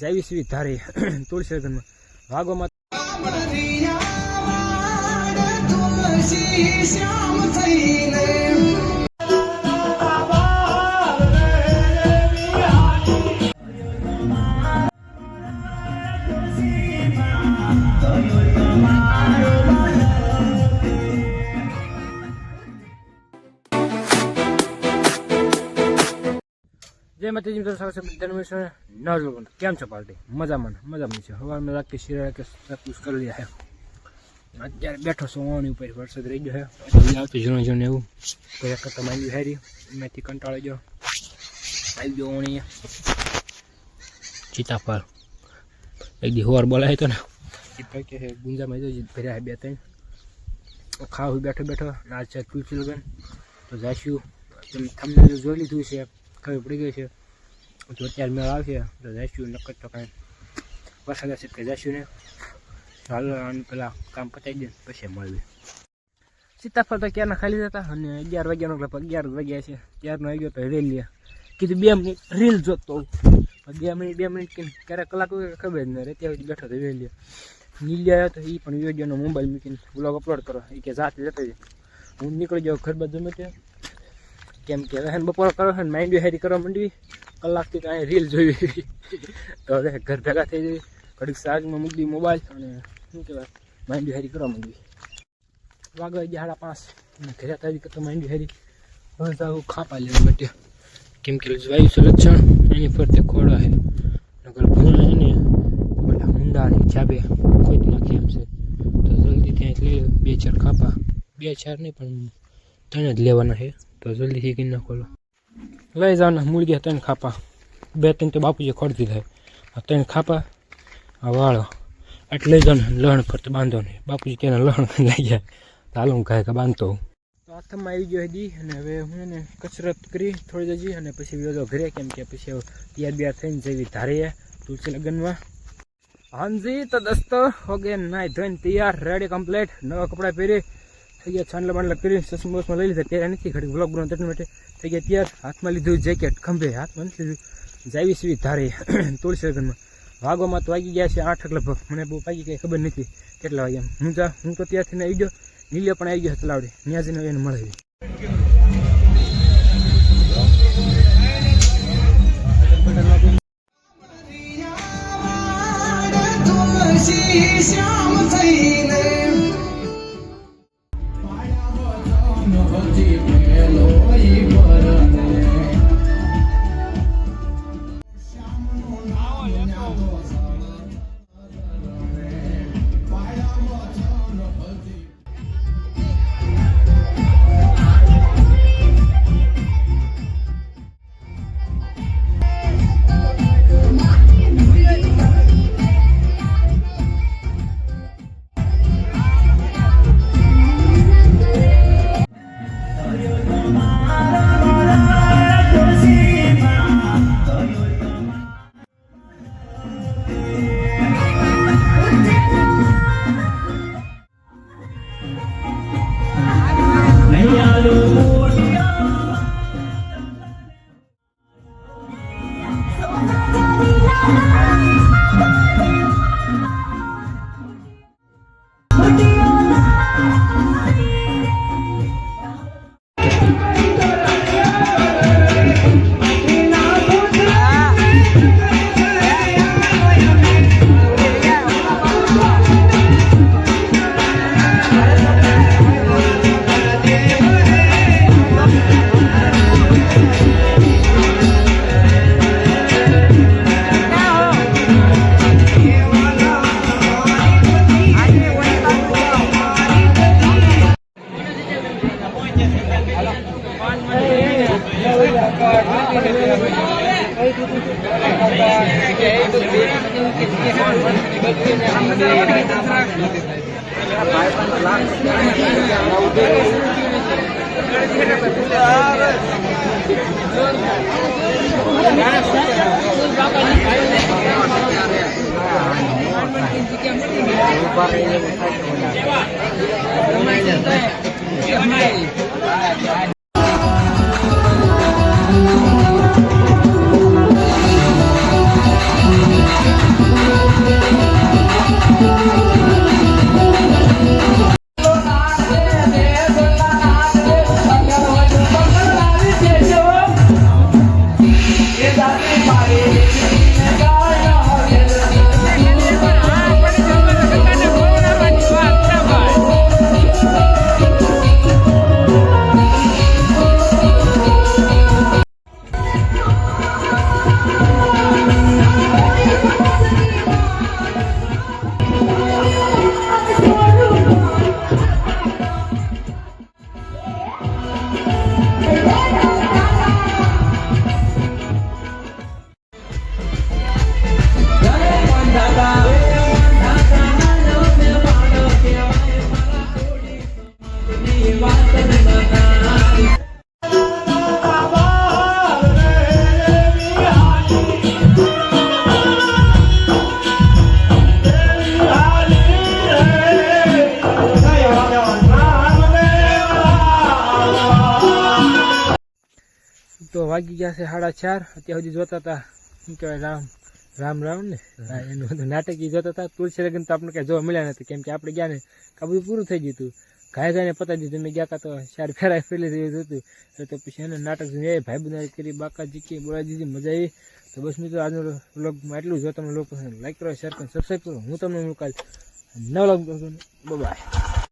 જાવી સીવી ધારે તુલસી લગ્નમાં ભાગોમાં જય માતાજી મિત્રો, સ્વાગત છે બધાનું ના જોવાનું કેમ છો પાર્ટી મજામાં છે. હવામાં લાગતી શિરા કે સપૂસ કરી લ્યા હે. અત્યારે બેઠો છું વાવણી ઉપર, વરસાદ રહી ગયો હે આવતું જૂનું એવું કોઈ કરતા માંડ્યું હારી એમાંથી કંટાળી ગયો આવી ગયો વાવણી સીતાફળ એક દી હોર બોલાય તો ને એ કે ગુંજામાં જો ભર્યા બે ત્રણ ખાવું બેઠો ના છે તુલસી લગન તો જાશું તમને જોઈ લીધું છે ખબર પડી ગઈ છે તો અત્યારે મેળ આવશે તો જઈશું નક્કર તો કાંઈ વરસાદ હશે કે જઈશું ને ચાલો પેલા કામ પતાવી દે પછી મળવી. સીતાફળ તો ક્યારના ખાલી જતા અને 11 વાગ્યાનો લગભગ 11 વાગ્યા છે ત્યારનો આવી ગયો તો રીલ લે કીધું 2 મિનિટ રીલ જોતો 2 મિનિટ ક્યારેક કલાક ખબર જ નહીં ત્યાં બેઠો તો રીલ લે નીલ્યા આવ્યો તો એ પણ વિડીયોનો મોબાઈલ મૂકીને બ્લોગ અપલોડ કરો એ કે જાતે જતો હું નીકળી જાઉં ઘર બાજુ ગમે ત્યાં કેમ કે હવે બપોર કરો ને માઇન્ડ હેરી કરવા માંડવી કલાકથી તો અહીં રીલ જોઈ તો હવે ઘર ભેગા થઈ જઈ ઘડીક ચાર્જમાં મૂકી દઈ મોબાઈલ અને શું કહેવાય માઇન્ડ હેરી કરવા માંડવી. વાગો 5:30 ઘરે તારી કરતો માઇન્ડ હેરી હવે જાઉં ખાપા લેવા માટે કેમ કે વાયુ સંરક્ષણ એની ફરતે ખોડા છે નગર ભૂણા છે ને બધા મુંડાની ચાબે ખોદી નાખી એમ છે તો જલ્દી ત્યાં લઈ 2-4 ખાપા 2-4 નહીં પણ 3 જ લેવાના છે તો જલ્દીથી કરી નાખો લઈ જવાના મૂળ ગયા 3 ખાપા 2-3 તો બાપુજી ખોડી દીધા 3 ખાપા આ વાળો એટલે લઈ જાઓ લહણ ફરતે બાંધો નહીં બાપુજી તેને લહણ લઈ જાય તો હાલ હું ગાય બાંધતો હોઉં. તો હાથમાં આવી ગયો દી અને હવે હું એને કસરત કરી થોડી જજી અને પછી વ્યો ઘરે કેમ કે પછી તૈયાર થઈને જવી ધારે તુલસી લગ્નમાં. હાંજી તો દોસ્તો હો ગયા નાઈ ધોઈને તૈયાર રેડી કમ્પ્લીટ નવા કપડાં પહેરી થઈ ગયા છાંડલા બાંડલા કરી ચશ્મા બસમાં લઈ લીધા ત્યારે નથી ઘડી વ્લોગ બનાવ તેના માટે થઈ ગયા તૈયાર હાથમાં લીધું જેકેટ ખંભે હાથમાં નથી લીધું જાવી સીવી ધારે તુલસી લગ્નમાં ભાગોમાં તો વાગી ગયા છે 8 લગભગ મને બહુ પાકી કંઈ ખબર નથી કેટલા વાગ્યા હું તો ત્યાંથી આવી ગયો નીલ્યો પણ આવી ગયો તલાવડે ત્યાં જઈને એને મળાવી. વાગી ગયા છે 4:30. અત્યાર સુધી જોતા હતા શું કહેવાય રામ ને એનું બધું નાટક જોતા હતા. તુલસી લગ્ન તો આપણે કાંઈ જોવા મળ્યા નથી, કેમ કે આપણે ગયા ને આ બધું પૂરું થઈ ગયું હતું. ઘાયને પતાવી દીધું. મેં ગયા તો 4 ફેરા ફેરી રહ્યું હતું. તો પછી એને નાટક જોઈને ભાઈ બનાવી કરી બાકાજી કે બોલાવી દીધી, મજા આવી. તો બસ મિત્રો આજનો વ્લોગમાં એટલું. જો તમને વ્લોગ પસંદ લાઈક કરો, શેર કરો, સબસ્ક્રાઈબ કરો. હું તમને કાલે નવા વ્લોગ બાય.